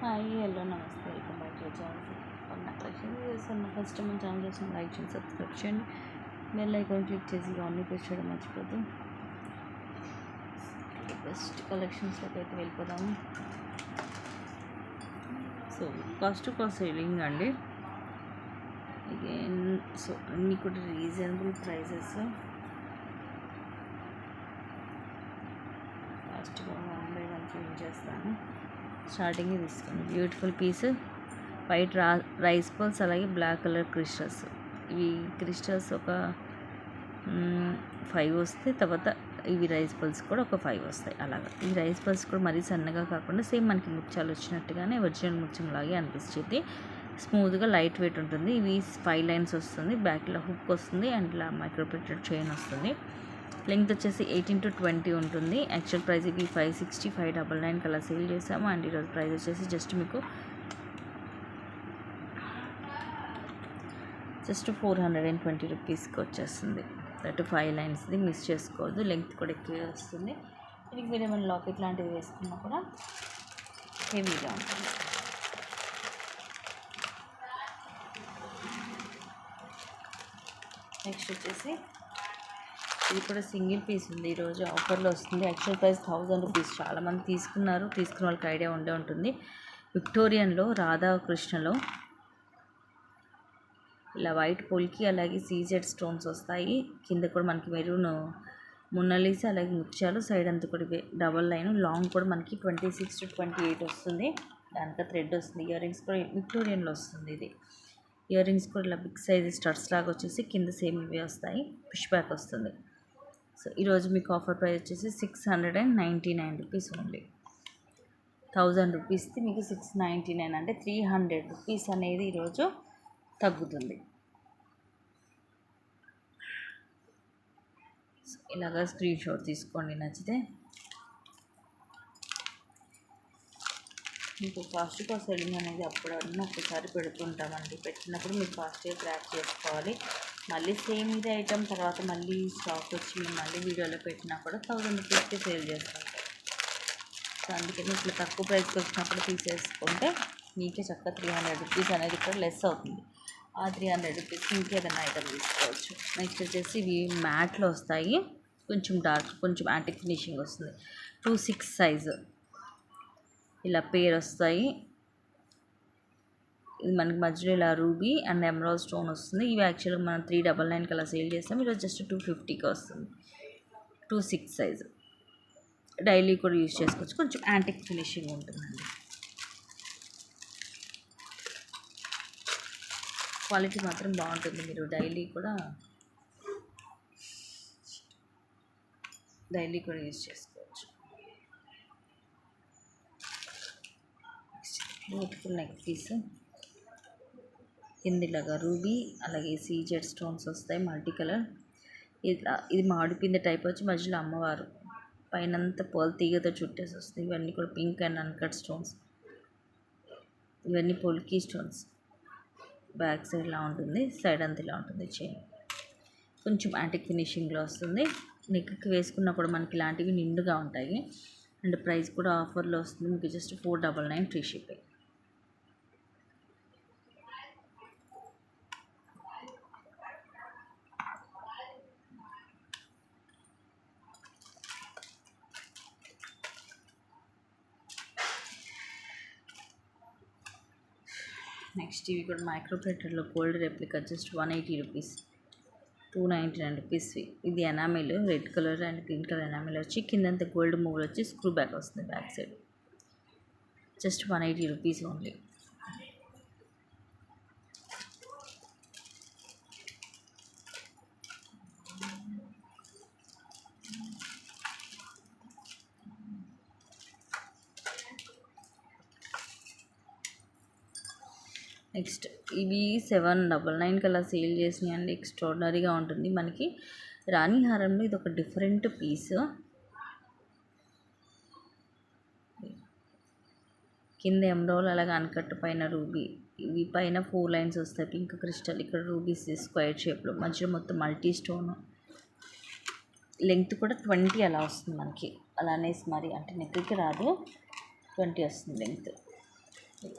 Hi hello నమస్తే welcome back to channel నా collection చేస్తాను. ఫస్ట్ మన ఛానల్ చేసిన లైక్ చేయండి, సబ్స్క్రైబ్ చేయండి, బెల్ ఐకాన్ క్లిక్ చేసి ఇవన్నీ ప్రెస్ చేయడం మర్చిపోద్దు. బెస్ట్ కలెక్షన్స్లోకి అయితే వెళ్ళిపోదాము. సో కాస్ట్ సేలింగ్ అండి. అగైన్ సో అన్నీ కూడా రీజనబుల్ ప్రైజెస్. ఫాస్ట్గా 1 by 1 ఫిల్ చేస్తాను. స్టార్టింగ్ తీసుకోండి. Beautiful piece white rice pearls, అలాగే బ్లాక్ కలర్ క్రిస్టల్స్. ఇవి క్రిస్టల్స్ ఒక 5 వస్తాయి. తర్వాత ఇవి రైస్ పల్స్ కూడా ఒక 5 వస్తాయి. అలాగా ఈ రైస్ పల్స్ కూడా మరీ సన్నగా కాకుండా సేమ్ మనకి ముత్యాలు వచ్చినట్టుగానే ఒరిజినల్ ముత్యం లాగే అనిపిస్తుంది. స్మూత్గా లైట్ వెయిట్ ఉంటుంది. ఇవి 5 లైన్స్ వస్తుంది. బ్యాక్లో హుక్ వస్తుంది అండ్ ఇలా మైక్రో ప్రింటెడ్ చైన్ వస్తుంది. లెంగ్త్ వచ్చేసి 18 to 20 ఉంటుంది. యాక్చువల్ ప్రైస్ ఇవి 560, 599 కల్లా సేల్ చేసాము. అండ్ ఈరోజు ప్రైస్ వచ్చేసి జస్ట్ 420 రూపీస్కి వచ్చేస్తుంది. దట్ 5 లైన్స్ది మిస్ చేసుకోవద్దు. లెంగ్త్ కూడా ఎక్కువ వస్తుంది. దీనికి మీరు ఏమైనా లాకెట్ లాంటివి వేసుకున్నా కూడా హెవీగా ఉంటుంది. నెక్స్ట్ వచ్చేసి ఇది కూడా సింగిల్ పీస్ ఉంది. ఈరోజు ఆఫర్లో వస్తుంది. Actual price 1000 rupees. చాలామంది తీసుకున్న వాళ్ళకి ఐడియా ఉండే ఉంటుంది. విక్టోరియన్లో రాధాకృష్ణలో ఇలా వైట్ పొల్కి అలాగే సీజెడ్ స్టోన్స్ వస్తాయి. కింద కూడా మనకి మెరూన్ మున్నలీసి అలాగే ముత్యాలు, సైడ్ అంతా కూడా డబల్ లైన్, లాంగ్ కూడా మనకి 26 to 28 వస్తుంది. దానికా థ్రెడ్ వస్తుంది. ఇయర్ రింగ్స్ కూడా విక్టోరియన్లో వస్తుంది. ఇది ఇయర్ రింగ్స్ కూడా ఇలా బిగ్ సైజ్ స్టడ్స్ లాగా వచ్చేసి కింద సేమ్ ఇవే వస్తాయి. పుష్ బ్యాక్ వస్తుంది. సో ఈరోజు మీకు ఆఫర్ ప్రైస్ వచ్చేసి 699 రూపీస్ ఓన్లీ. 1000 రూపీస్ది మీకు 699 అంటే 300 రూపీస్ అనేది ఈరోజు తగ్గుతుంది. ఇలాగా స్క్రీన్ షాట్ తీసుకోండి నచ్చితే. మీకు ఫాస్ట్గా సెల్లింగ్ అనేది అప్పుడన్నా ఒకసారి పెడుతుంటామండి. పెట్టినప్పుడు మీరు ఫాస్ట్గా ట్రాక్ చేసుకోవాలి. మళ్ళీ సేమ్ ఇదే ఐటమ్ తర్వాత మళ్ళీ స్టాక్ వచ్చి మేము మళ్ళీ వీడియోలో పెట్టినా కూడా 1000 రూపీస్కి సేల్ చేస్తుంటాం. సో అందుకని ఇట్లా తక్కువ ప్రైస్కి వచ్చినప్పుడు తీసేసుకుంటే మీకే చక్కగా 300 రూపీస్ అనేది ఇక్కడ లెస్ అవుతుంది. ఆ 300 రూపీస్కి ఇంకేదైనా ఐటమ్ తీసుకోవచ్చు. నెక్స్ట్ వచ్చేసి ఇవి మ్యాట్లో వస్తాయి. కొంచెం డార్క్, కొంచెం యాంటిక్ ఫినిషింగ్ వస్తుంది. 2-6 సైజు ఇలా పేర్ వస్తాయి. ఇది మనకి మధ్యలో ఇలా రూబీ అండ్ ఎమరాల్డ్ స్టోన్ వస్తుంది. ఇవి యాక్చువల్గా మనం 399 కల్లా సేల్ చేస్తాం. ఈరోజు జస్ట్ 250కి వస్తుంది. 2-6 సైజు డైలీ కూడా యూజ్ చేసుకోవచ్చు. కొంచెం యాంటిక్ ఫినిషింగ్ ఉంటుందండి. క్వాలిటీ మాత్రం బాగుంటుంది. మీరు డైలీ కూడా యూజ్ చేసుకోవచ్చు. Beautiful neck piece. కిందిలాగా రూబీ అలాగే సీజెడ్ స్టోన్స్ వస్తాయి మల్టీ కలర్. ఇది మాడిపిండి టైప్ వచ్చి మధ్యలో అమ్మవారు, పైనంతా పర్ల్ తీగతో చుట్టేసి వస్తుంది. ఇవన్నీ కూడా పింక్ అండ్ అన్కట్ స్టోన్స్. ఇవన్నీ పొల్కీ స్టోన్స్. బ్యాక్ సైడ్ ఇలా ఉంటుంది, సైడ్ అంతా ఇలా ఉంటుంది. చైన్ కొంచెం యాంటిక్ ఫినిషింగ్లో వస్తుంది. నెక్కి వేసుకున్నప్పుడు మనకి ఇలాంటివి నిండుగా ఉంటాయి. అండ్ ప్రైస్ కూడా ఆఫర్లో వస్తుంది. మీకు జస్ట్ 499 ఫ్రీ షిప్పింగ్. నెక్స్ట్ ఇవి కూడా మైక్రో ప్రింటర్లో gold replica just 180 rupees. 299 rupees. ఇది enamel red colour and green colour enamel వచ్చి కిందంతా గోల్డ్ మూవ్ వచ్చి స్క్రూ బ్యాక్ వస్తుంది back side. Just 180 rupees only. Next ఇవి 799 కల్లా సేల్ చేసినాయి అండి. ఎక్స్ట్రాడినరీగా ఉంటుంది. మనకి రాణి హారంలో ఇది ఒక డిఫరెంట్ పీస్. కింద ఎమరాల్డ్ అలాగే అన్కట్, పైన రూబీ. ఇవి పైన 4 లైన్స్ వస్తాయి. పింక్ క్రిస్టల్, ఇక్కడ రూబీస్ స్క్వేర్ షేప్లో, మధ్యలో మొత్తం మల్టీ స్టోన్. లెంగ్త్ కూడా 20 అలా వస్తుంది మనకి. అలానే మరి అంటే నెక్కి రాదు, 20 వస్తుంది లెంగ్త్.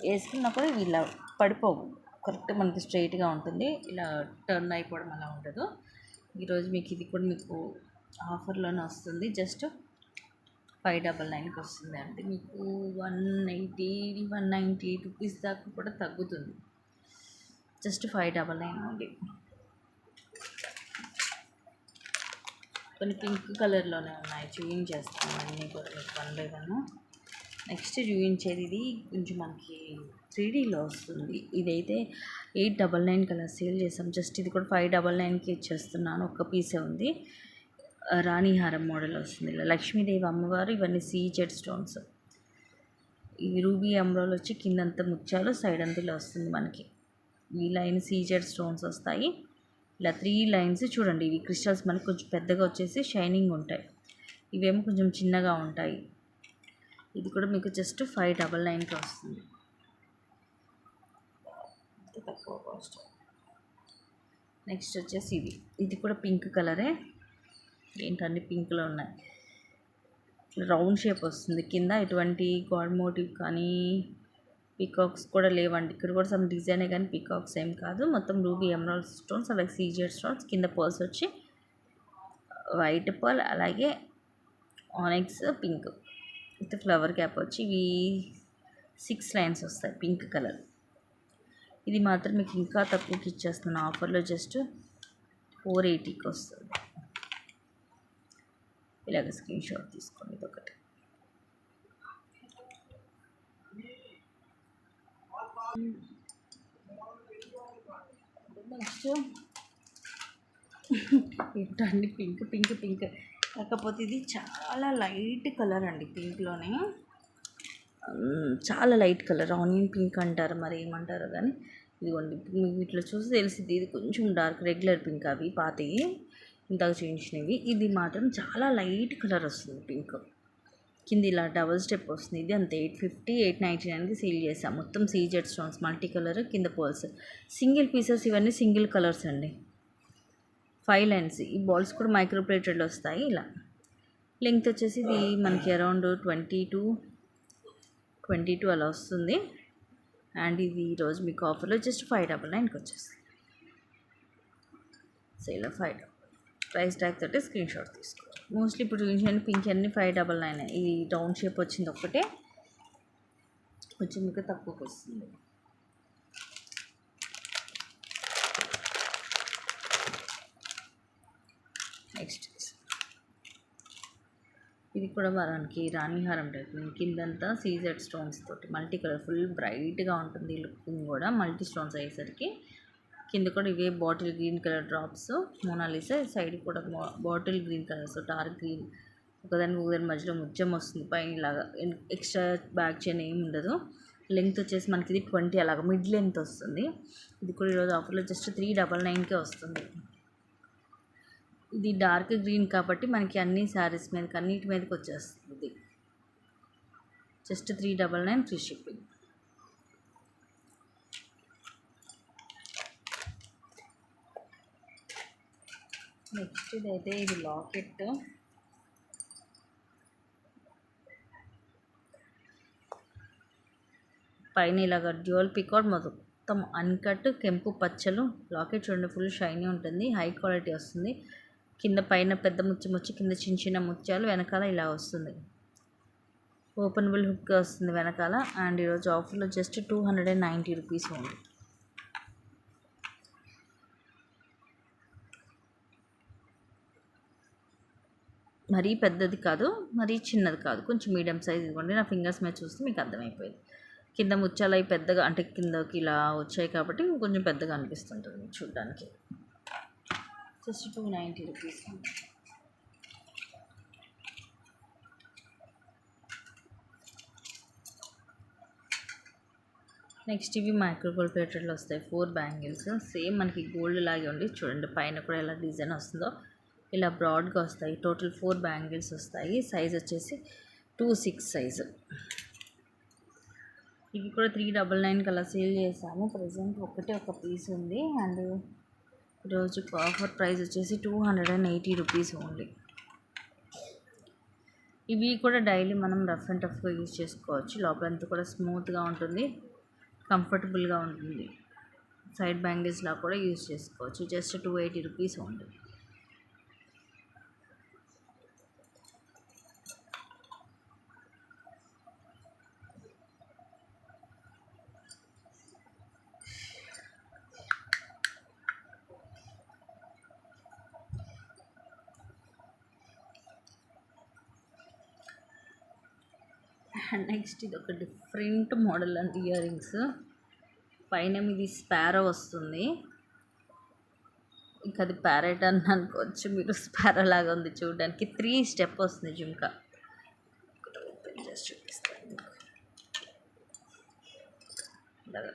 వేసుకున్నప్పుడు ఇలా పడిపోవు, కరెక్ట్ మనకి స్ట్రైట్గా ఉంటుంది, ఇలా టర్న్ అయిపోవడం అలా ఉండదు. ఈరోజు మీకు ఇది కూడా మీకు ఆఫర్లోనే వస్తుంది, జస్ట్ 599కి వస్తుంది అంటే మీకు 198 రూపీస్ దాకా కూడా తగ్గుతుంది, జస్ట్ 599 ఓన్లీ. కొన్ని పింక్ కలర్లోనే ఉన్నాయి, చూపించేస్తాను అన్నీ కూడా మీకు 1 by 1. నెక్స్ట్ చూపించేది ఇది కొంచెం మనకి 3Dలో వస్తుంది. ఇదైతే 899 కలర్ సేల్ చేసాం, జస్ట్ ఇది కూడా 599కి ఇచ్చేస్తున్నాను. ఒక్క పీసే ఉంది, రాణిహారం మోడల్ వస్తుంది. ఇలా లక్ష్మీదేవి అమ్మవారు, ఇవన్నీ సీజెడ్ స్టోన్స్. ఈ రూబీ ఎమరాల్డ్ వచ్చి కిందంతా ముత్యాలు, సైడ్ అంతా ఇలా వస్తుంది మనకి. ఈ లైన్ సీజెడ్ స్టోన్స్ వస్తాయి. ఇలా 3 లైన్స్ చూడండి, ఇవి క్రిస్టల్స్ మనకి కొంచెం పెద్దగా వచ్చేసి షైనింగ్ ఉంటాయి, ఇవేమో కొంచెం చిన్నగా ఉంటాయి. ఇది కూడా మీకు జస్ట్ 599కి వస్తుంది, తక్కువ కాస్ట్. నెక్స్ట్ వచ్చేసి ఇది కూడా పింక్ కలరే, ఏంటంటే పింక్లో ఉన్నాయి. రౌండ్ షేప్ వస్తుంది కింద, ఎటువంటి గాడ్ మోటివ్ కానీ పికాక్స్ కూడా లేవండి. ఇక్కడ కూడా సమ్ డిజైనే కానీ పికాక్స్ ఏం కాదు. మొత్తం రూబీ ఎమరాల్డ్ స్టోన్స్, అలాగే సీజెడ్ స్టోన్స్. కింద పర్ల్స్ వచ్చి వైట్ పర్ల్, అలాగే ఆనెక్స్ పింక్ విత్ ఫ్లవర్ క్యాప్ వచ్చి ఇవి 6 లైన్స్ వస్తాయి పింక్ కలర్. ఇది మాత్రం మీకు ఇంకా తక్కువకి ఇచ్చేస్తున్నాను ఆఫర్లో, జస్ట్ 480కి వస్తుంది. ఇలాగ స్క్రీన్ షాట్ తీసుకోండి, ఇదొకటి. నెక్స్ట్ ఏంటండి పింక్ పింక్ పింక్, కాకపోతే ఇది చాలా లైట్ కలర్ అండి, పింక్లోనే చాలా లైట్ కలర్, ఆనియన్ పింక్ అంటారు మరి ఏమంటారో కానీ. ఇదిగోండి మీకు ఇట్లా చూసి తెలిసింది, ఇది కొంచెం డార్క్ రెగ్యులర్ పింక్, అవి పాతవి ఇంతకు చూపించినవి. ఇది మాత్రం చాలా లైట్ కలర్ వస్తుంది పింక్, కింద ఇలా డబుల్ స్టెప్ వస్తుంది. ఇది అంతే 850, 899కి సేల్ చేసాం. మొత్తం సీజెడ్ స్టోన్స్, మల్టీ కలర్, కింద పర్ల్స్, సింగిల్ పీసెస్, ఇవన్నీ సింగిల్ కలర్స్ అండి. 5 లైన్స్. ఈ బాల్స్ కూడా మైక్రో ప్లేటెడ్ వస్తాయి. ఇలా లెంగ్త్ వచ్చేసి ఇది మనకి అరౌండ్ 22 అలా వస్తుంది. అండ్ ఇది ఈరోజు మీకు ఆఫర్లో జస్ట్ 599కి వచ్చేస్తుంది. సేల్ 5 ప్రైస్ ట్యాగ్ తోటి స్క్రీన్ షాట్ తీసుకో. మోస్ట్లీ ఇప్పుడు చూపించిన పింక్ అన్ని 599. ఈ రౌండ్ షేప్ వచ్చింది ఒక్కటే, కొంచెం మీకు తక్కువకి వస్తుంది. నెక్స్ట్ ఇది కూడా మనకి రాణిహారం టైప్, కిందంతా సీజెడ్ స్టోన్స్ తోటి మల్టీ కలర్, ఫుల్ బ్రైట్గా ఉంటుంది లుకింగ్ కూడా. మల్టీ స్టోన్స్ అయ్యేసరికి కింద కూడా ఇవే bottle green colour drops, Mona Lisa. Side కూడా bottle green colour, so dark green, ఒకదాని మధ్యలో ముత్యం వస్తుంది పైన. ఇలాగా ఎక్స్ట్రా బ్యాక్ చైన్ ఏమి ఉండదు. లెంగ్త్ వచ్చేసి మనకి ఇది 20 అలాగా మిడ్ లెంగ్త్ వస్తుంది. ఇది కూడా ఈరోజు ఆఫర్లో జస్ట్ 399కే వస్తుంది. ఇది డార్క్ గ్రీన్ కాబట్టి మనకి అన్ని శారీస్ మీదకి అన్నిటి మీదకి వచ్చేస్తుంది. Just 399 free shipping. నెక్స్ట్ ఇదైతే ఇది లాకెట్, పైన ఇలాగ డ్యూయల్ పికాట్, మొత్తం అన్కట్ కెంపు పచ్చలు. లాకెట్ చూడండి ఫుల్ షైనీ ఉంటుంది, హై క్వాలిటీ వస్తుంది. కింద పైన పెద్ద ముత్యం వచ్చి కింద చిన్న చిన్న ముత్యాలు, వెనకాల ఇలా వస్తుంది. ఓపెనబుల్ హుక్ వస్తుంది వెనకాల. అండ్ ఈరోజు ఆఫర్లో జస్ట్ 290 రూపీస్ ఉంది. మరీ పెద్దది కాదు, మరీ చిన్నది కాదు, కొంచెం మీడియం సైజ్. ఇదిగోండి నా ఫింగర్స్ మీద చూస్తే మీకు అర్థమైపోయింది. కింద ముత్యాలు అవి పెద్దగా, అంటే కిందకి ఇలా వచ్చాయి కాబట్టి కొంచెం పెద్దగా అనిపిస్తుంటుంది చూడడానికి. Just 290 rupees. నెక్స్ట్ ఇవి మైక్రోగోల్డ్ ప్లేటెడ్లో వస్తాయి 4 బ్యాంగిల్స్. సేమ్ మనకి గోల్డ్ లాగే ఉండి చూడండి పైన కూడా ఎలా డిజైన్ వస్తుందో, ఇలా బ్రాడ్గా వస్తాయి. టోటల్ 4 బ్యాంగిల్స్ వస్తాయి. సైజ్ వచ్చేసి 2/6 సైజు. ఇవి కూడా 399 అలా సేల్ చేసాము. ప్రజెంట్ ఒక పీస్ ఉంది. అండ్ ఈరోజు ఆఫర్ ప్రైస్ వచ్చేసి 280 రూపీస్ ఓన్లీ. ఇవి కూడా డైలీ మనం రఫ్ అండ్ టఫ్గా యూజ్ చేసుకోవచ్చు. లోపలంతా కూడా స్మూత్గా ఉంటుంది. కంఫర్టబుల్గా ఉంటుంది. సైడ్ బ్యాంగిల్స్లా కూడా యూజ్ చేసుకోవచ్చు. Just 280 rupees only. And next ఇది ఒక different model and ear rings. పైన మీది స్పారో వస్తుంది. ఇంకా అది ప్యారెట్ అని అనుకోవచ్చు మీరు. స్పారో లాగా ఉంది చూడడానికి. 3 స్టెప్ వస్తుంది జుంకా. జస్ట్ చూపిస్తాను మీకు. ఇలాగా.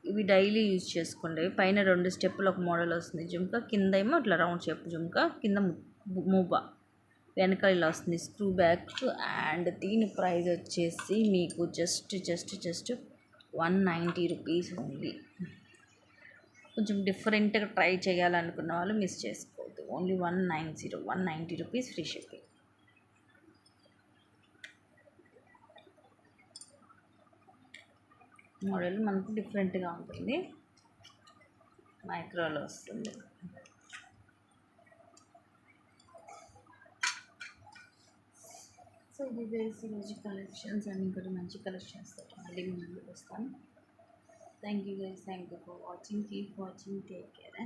ఇవి డైలీ యూజ్ చేసుకుంటే పైన 2 స్టెప్పులు ఒక మోడల్ వస్తుంది జుంకా. కింద ఏమో ఇట్లా రౌండ్ షేప్ జుంకా. కింద మూబా. వెనక ఇలా వస్తుంది స్క్రూ బ్యాక్. అండ్ దీని ప్రైస్ వచ్చేసి మీకు జస్ట్ 190 రూపీస్ ఉంది. కొంచెం డిఫరెంట్గా ట్రై చేయాలనుకున్న వాళ్ళు మిస్ చేసుకోవద్దు. Only 190 rupees free shipping. Model మనకు డిఫరెంట్గా ఉంటుంది. మైక్రోలో వస్తుంది. సో ఇది వేసి ఈరోజు కలెక్షన్స్ అండ్ ఇంకోటి మంచి కలెక్షన్స్ తోటి మళ్ళీ ముందుకు వస్తాను. Thank you guys. Thank you for watching. Keep watching. Take care.